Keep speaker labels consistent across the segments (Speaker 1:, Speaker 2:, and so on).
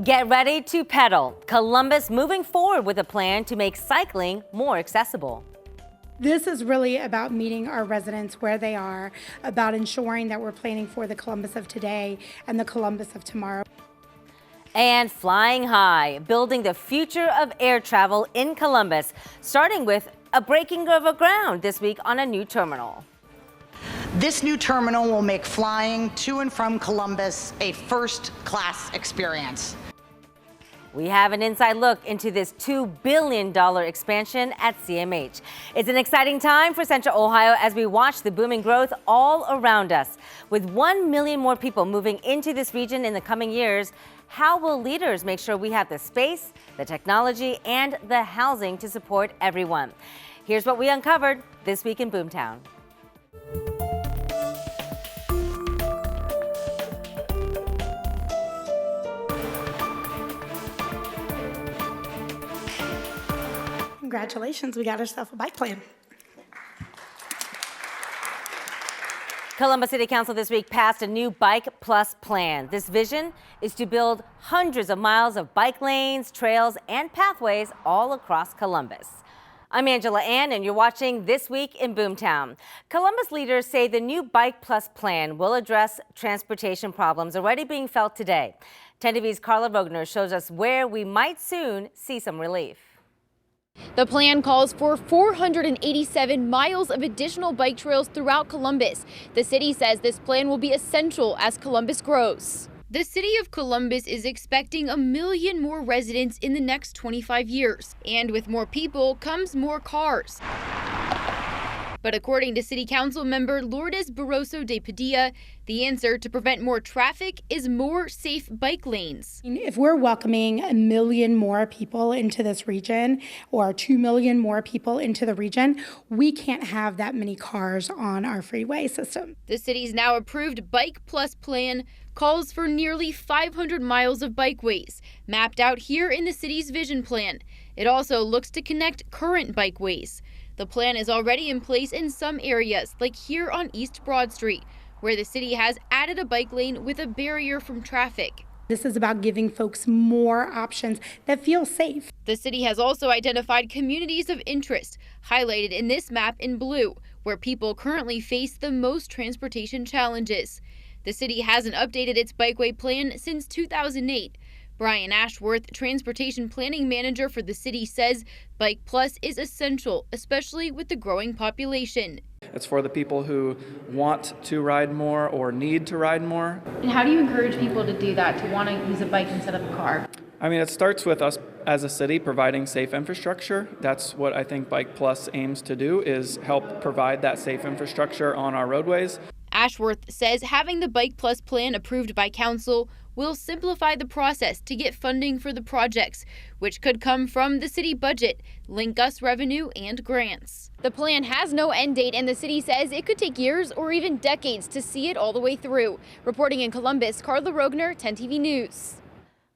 Speaker 1: Get ready to pedal. Columbus moving forward with a plan to make cycling more accessible.
Speaker 2: This is really about meeting our residents where they are, about ensuring that we're planning for the Columbus of today and the Columbus of tomorrow.
Speaker 1: And flying high, building the future of air travel in Columbus, starting with a breaking of ground this week on a new terminal.
Speaker 3: This new terminal will make flying to and from Columbus a first-class experience.
Speaker 1: We have an inside look into this $2 billion expansion at CMH. It's an exciting time for Central Ohio as we watch the booming growth all around us. With 1 million more people moving into this region in the coming years, how will leaders make sure we have the space, the technology, and the housing to support everyone? Here's what we uncovered this week in Boomtown.
Speaker 2: Congratulations, we got ourselves a bike plan.
Speaker 1: Columbus City Council this week passed a new Bike Plus plan. This vision is to build hundreds of miles of bike lanes, trails, and pathways all across Columbus. I'm Angela Ann, and you're watching This Week in Boomtown. Columbus leaders say the new Bike Plus plan will address transportation problems already being felt today. 10 TV's Carla Rogner shows us where we might soon see some relief.
Speaker 4: The plan calls for 487 miles of additional bike trails throughout Columbus. The city says this plan will be essential as Columbus grows. The city of Columbus is expecting 1 million more residents in the next 25 years. And with more people comes more cars. But according to City Council member Lourdes Barroso de Padilla, the answer to prevent more traffic is more safe bike lanes.
Speaker 2: If we're welcoming 1 million more people into this region, or 2 million more people into the region, we can't have that many cars on our freeway system.
Speaker 4: The city's now approved Bike Plus plan calls for nearly 500 miles of bikeways, mapped out here in the city's vision plan. It also looks to connect current bikeways. The plan is already in place in some areas, like here on East Broad Street, where the city has added a bike lane with a barrier from traffic.
Speaker 2: This is about giving folks more options that feel safe.
Speaker 4: The city has also identified communities of interest, highlighted in this map in blue, where people currently face the most transportation challenges. The city hasn't updated its bikeway plan since 2008. Brian Ashworth, transportation planning manager for the city, says Bike Plus is essential, especially with the growing population.
Speaker 5: It's for the people who want to ride more or need to ride more.
Speaker 4: And how do you encourage people to do that, to want to use a bike instead of a car?
Speaker 5: I mean, it starts with us as a city providing safe infrastructure. That's what I think Bike Plus aims to do, is help provide that safe infrastructure on our roadways.
Speaker 4: Ashworth says having the Bike Plus plan approved by council will simplify the process to get funding for the projects, which could come from the city budget, Link Us revenue, and grants. The plan has no end date, and the city says it could take years or even decades to see it all the way through. Reporting in Columbus, Carla Rogner, 10 TV News.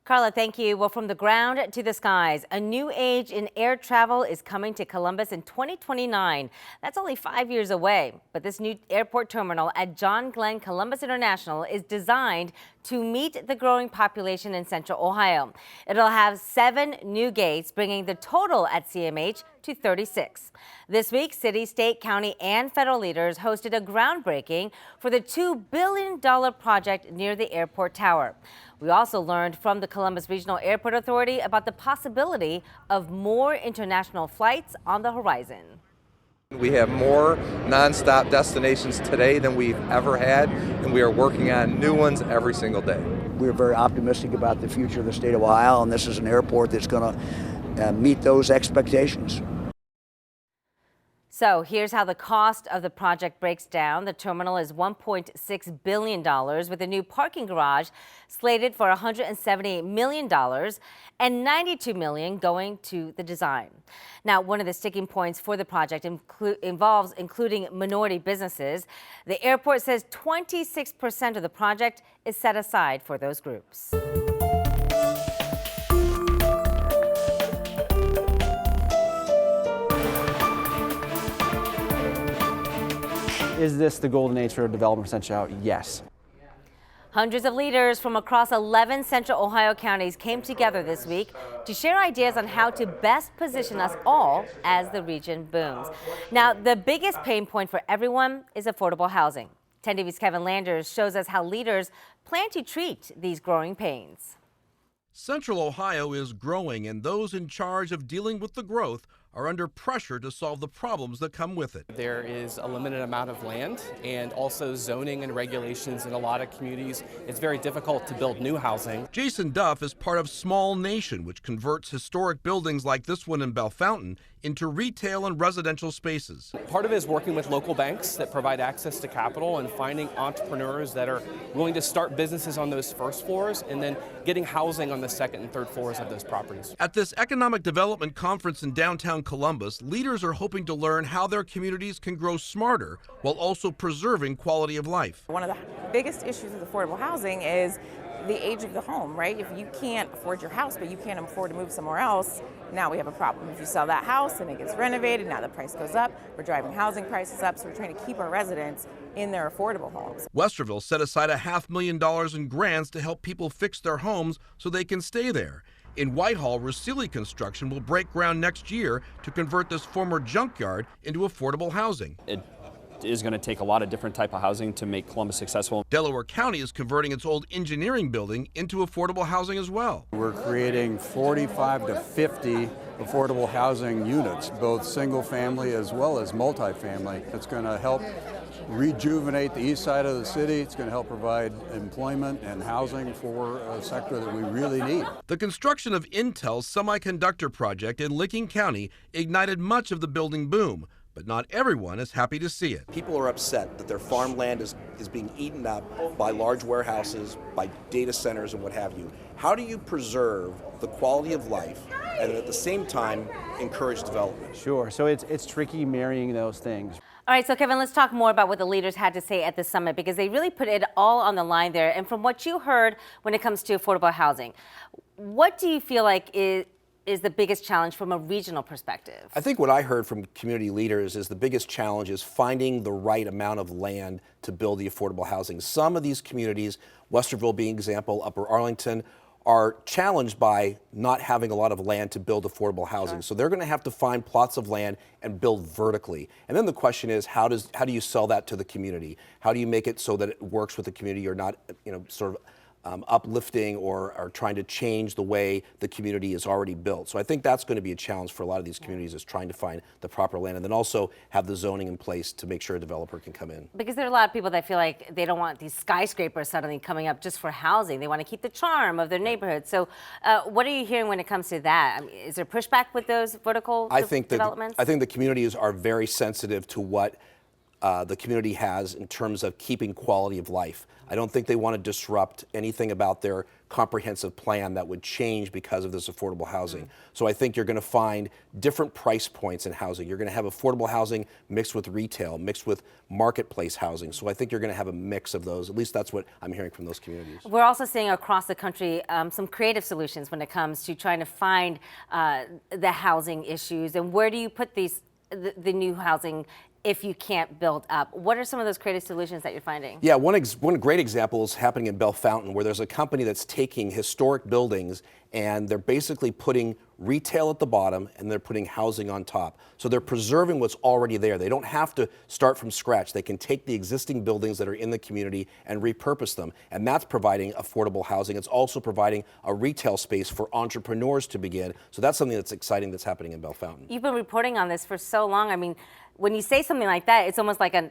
Speaker 1: Carla, thank you. Well, from the ground to the skies, a new age in air travel is coming to Columbus in 2029. That's only 5 years away. But this new airport terminal at John Glenn Columbus International is designed to meet the growing population in Central Ohio. It'll have 7 new gates, bringing the total at CMH to 36. This week, city, state, county, and federal leaders hosted a groundbreaking for the $2 billion project near the airport tower. We also learned from the Columbus Regional Airport Authority about the possibility of more international flights on the horizon.
Speaker 6: We have more nonstop destinations today than we've ever had, and we are working on new ones every single day.
Speaker 7: We're very optimistic about the future of the state of Ohio, and this is an airport that's going to meet those expectations.
Speaker 1: So here's how the cost of the project breaks down. The terminal is $1.6 billion with a new parking garage slated for $178 million and $92 million going to the design. Now, one of the sticking points for the project involves including minority businesses. The airport says 26% of the project is set aside for those groups.
Speaker 8: Is this the golden age for development potential? Yes.
Speaker 1: Hundreds of leaders from across 11 central Ohio counties came together this week to share ideas on how to best position us all as the region booms. Now, the biggest pain point for everyone is affordable housing. 10 TV's Kevin Landers shows us how leaders plan to treat these growing pains.
Speaker 8: Central Ohio is growing, and those in charge of dealing with the growth are under pressure to solve the problems that come with it.
Speaker 9: There is a limited amount of land and also zoning and regulations in a lot of communities. It's very difficult to build new housing.
Speaker 8: Jason Duff is part of Small Nation, which converts historic buildings like this one in Bellefontaine into retail and residential spaces.
Speaker 9: Part of it is working with local banks that provide access to capital and finding entrepreneurs that are willing to start businesses on those first floors and then getting housing on the second and third floors of those properties.
Speaker 8: At this economic development conference in downtown Columbus, leaders are hoping to learn how their communities can grow smarter while also preserving quality of life.
Speaker 10: One of the biggest issues with affordable housing is the age of the home, right? If you can't afford your house, but you can't afford to move somewhere else, now we have a problem. If you sell that house and it gets renovated, now the price goes up. We're driving housing prices up, so we're trying to keep our residents in their affordable homes.
Speaker 8: Westerville set aside $500,000 in grants to help people fix their homes so they can stay there. In Whitehall, Russilli Construction will break ground next year to convert this former junkyard into affordable housing.
Speaker 11: It is going to take a lot of different type of housing to make Columbus successful.
Speaker 8: Delaware County is converting its old engineering building into affordable housing as well.
Speaker 12: We're creating 45 to 50 affordable housing units, both single family as well as multifamily. It's going to help rejuvenate the east side of the city. It's going to help provide employment and housing for a sector that we really need.
Speaker 8: The construction of Intel's semiconductor project in Licking County ignited much of the building boom, but not everyone is happy to see it.
Speaker 13: People are upset that their farmland is being eaten up by large warehouses, by data centers and what have you. How do you preserve the quality of life and at the same time encourage development?
Speaker 14: Sure, so it's tricky marrying those things.
Speaker 1: All right, so Kevin, let's talk more about what the leaders had to say at the summit, because they really put it all on the line there. And from what you heard when it comes to affordable housing, what do you feel like is the biggest challenge from a regional perspective?
Speaker 13: I think what I heard from community leaders is the biggest challenge is finding the right amount of land to build the affordable housing. Some of these communities, Westerville being an example, Upper Arlington, are challenged by not having a lot of land to build affordable housing. Sure. So they're going to have to find plots of land and build vertically. And then the question is, how do you sell that to the community? How do you make it so that it works with the community? You're not, sort of uplifting or trying to change the way the community is already built. So I think that's going to be a challenge for a lot of these communities, is trying to find the proper land and then also have the zoning in place to make sure a developer can come in.
Speaker 1: Because there are a lot of people that feel like they don't want these skyscrapers suddenly coming up just for housing. They want to keep the charm of their neighborhood. So what are you hearing when it comes to that? I mean, is there pushback with those vertical developments?
Speaker 13: I think the communities are very sensitive to what the community has in terms of keeping quality of life. I don't think they want to disrupt anything about their comprehensive plan that would change because of this affordable housing. So I think you're going to find different price points in housing. You're going to have affordable housing mixed with retail, mixed with marketplace housing. So I think you're going to have a mix of those. At least that's what I'm hearing from those communities.
Speaker 1: We're also seeing across the country some creative solutions when it comes to trying to find the housing issues. And where do you put the new housing if you can't build up? What are some of those creative solutions that you're finding?
Speaker 13: Yeah, one great example is happening in Bellefontaine, where there's a company that's taking historic buildings and they're basically putting retail at the bottom and they're putting housing on top. So they're preserving what's already there. They don't have to start from scratch. They can take the existing buildings that are in the community and repurpose them. And that's providing affordable housing. It's also providing a retail space for entrepreneurs to begin. So that's something that's exciting that's happening in Bellefontaine.
Speaker 1: You've been reporting on this for so long. I mean, when you say something like that, it's almost like an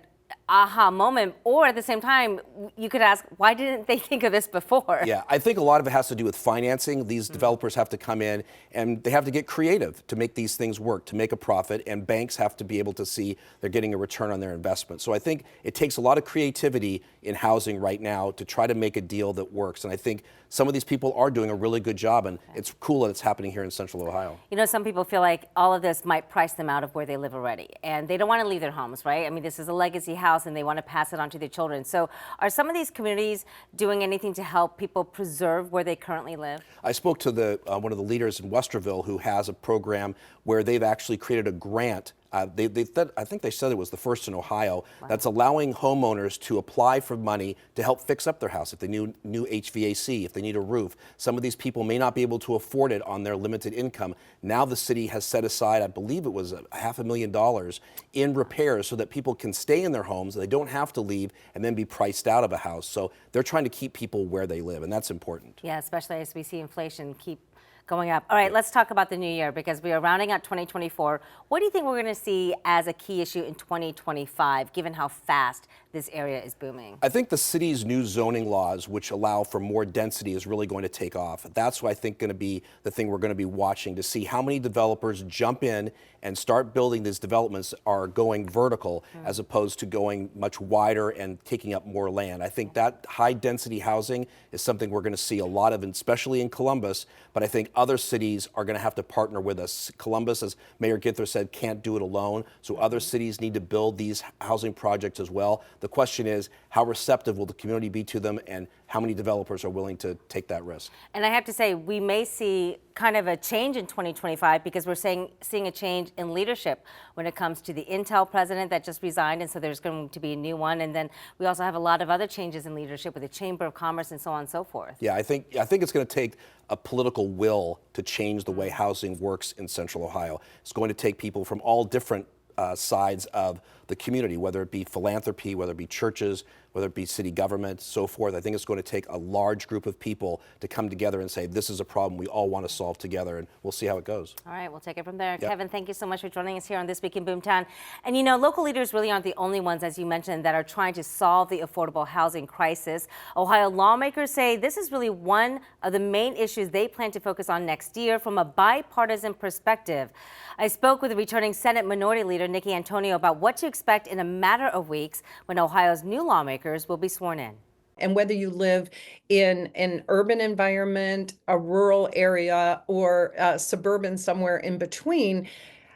Speaker 1: aha moment, or at the same time, you could ask, why didn't they think of this before?
Speaker 13: Yeah, I think a lot of it has to do with financing. These developers have to come in and they have to get creative to make these things work, to make a profit, and banks have to be able to see they're getting a return on their investment. So I think it takes a lot of creativity in housing right now to try to make a deal that works. And I think some of these people are doing a really good job, and it's cool that it's happening here in Central Ohio.
Speaker 1: You know, some people feel like all of this might price them out of where they live already, and they don't want to leave their homes, right? I mean, this is a legacy house, and they want to pass it on to their children. So are some of these communities doing anything to help people preserve where they currently live?
Speaker 13: I spoke to one of the leaders in Westerville who has a program where they've actually created a grant I think they said it was the first in Ohio, that's allowing homeowners to apply for money to help fix up their house if they need new HVAC, if they need a roof. Some of these people may not be able to afford it on their limited income. Now the city has set aside, I believe it was $500,000 in repairs so that people can stay in their homes, they don't have to leave and then be priced out of a house. So they're trying to keep people where they live, and that's important.
Speaker 1: Yeah, especially as we see inflation keep going up. All right, let's talk about the new year because we are rounding out 2024. What do you think we're going to see as a key issue in 2025, given how fast this area is booming?
Speaker 13: I think the city's new zoning laws, which allow for more density, is really going to take off. That's what I think going to be the thing we're going to be watching to see how many developers jump in and start building these developments are going vertical as opposed to going much wider and taking up more land. I think that high density housing is something we're going to see a lot of, especially in Columbus, but I think other cities are going to have to partner with us. Columbus, as Mayor Ginther said, can't do it alone, so other cities need to build these housing projects as well. The question is, how receptive will the community be to them and how many developers are willing to take that risk?
Speaker 1: And I have to say, we may see kind of a change in 2025 because we're seeing a change in leadership when it comes to the Intel president that just resigned, and so there's going to be a new one. And then we also have a lot of other changes in leadership with the Chamber of Commerce and so on and so forth.
Speaker 13: Yeah, I think it's going to take a political will to change the way housing works in Central Ohio. It's going to take people from all different sides of the community, whether it be philanthropy, whether it be churches, whether it be city government, so forth. I think it's going to take a large group of people to come together and say, this is a problem we all want to solve together, and we'll see how it goes.
Speaker 1: All right, we'll take it from there.
Speaker 13: Yep.
Speaker 1: Kevin, thank you so much for joining us here on This Week in Boomtown. And you know, local leaders really aren't the only ones, as you mentioned, that are trying to solve the affordable housing crisis. Ohio lawmakers say this is really one of the main issues they plan to focus on next year from a bipartisan perspective. I spoke with the returning Senate Minority Leader Nikki Antonio about what to expect in a matter of weeks when Ohio's new lawmakers will be sworn in.
Speaker 15: And whether you live in an urban environment, a rural area, or suburban somewhere in between,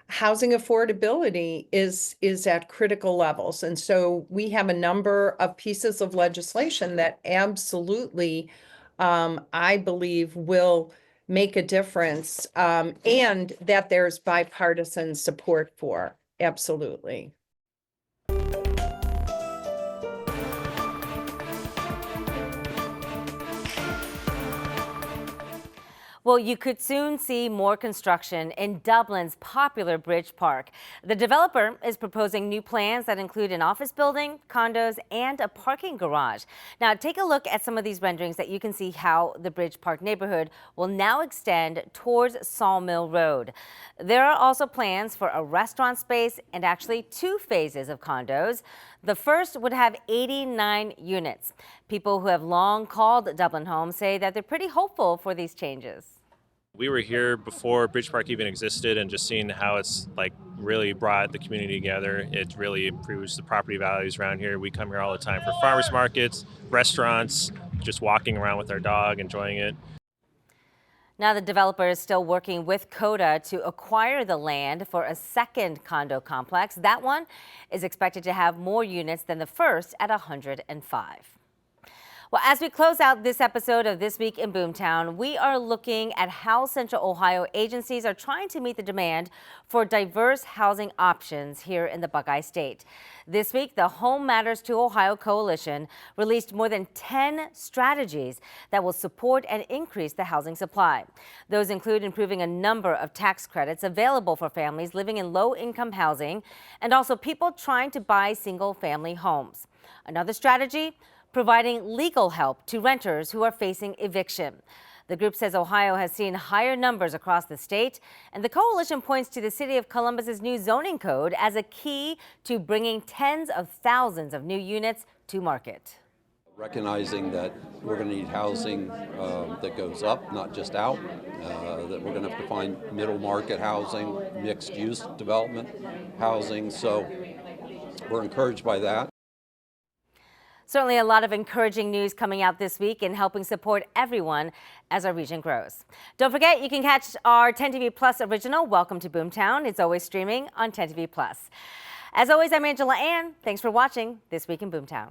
Speaker 15: housing affordability is at critical levels. And so we have a number of pieces of legislation that absolutely, I believe, will make a difference, and that there's bipartisan support for. Absolutely.
Speaker 1: Well, you could soon see more construction in Dublin's popular Bridge Park. The developer is proposing new plans that include an office building, condos, and a parking garage. Now, take a look at some of these renderings that you can see how the Bridge Park neighborhood will now extend towards Sawmill Road. There are also plans for a restaurant space and actually 2 phases of condos. The first would have 89 units. People who have long called Dublin home say that they're pretty hopeful for these changes.
Speaker 16: We were here before Bridge Park even existed, and just seeing how it's really brought the community together, it really improves the property values around here. We come here all the time for farmers markets, restaurants, just walking around with our dog, enjoying it.
Speaker 1: Now the developer is still working with CODA to acquire the land for a second condo complex. That one is expected to have more units than the first at 105. Well, as we close out this episode of This Week in Boomtown, we are looking at how Central Ohio agencies are trying to meet the demand for diverse housing options here in the Buckeye State. This week, the Home Matters to Ohio Coalition released more than 10 strategies that will support and increase the housing supply. Those include improving a number of tax credits available for families living in low-income housing and also people trying to buy single-family homes. Another strategy, providing legal help to renters who are facing eviction. The group says Ohio has seen higher numbers across the state, and the coalition points to the city of Columbus's new zoning code as a key to bringing tens of thousands of new units to market.
Speaker 17: Recognizing that we're going to need housing that goes up, not just out, that we're going to have to find middle market housing, mixed use development housing, so we're encouraged by that.
Speaker 1: Certainly a lot of encouraging news coming out this week and helping support everyone as our region grows. Don't forget, you can catch our 10 TV Plus original, Welcome to Boomtown. It's always streaming on 10 TV Plus. As always, I'm Angela Ann. Thanks for watching This Week in Boomtown.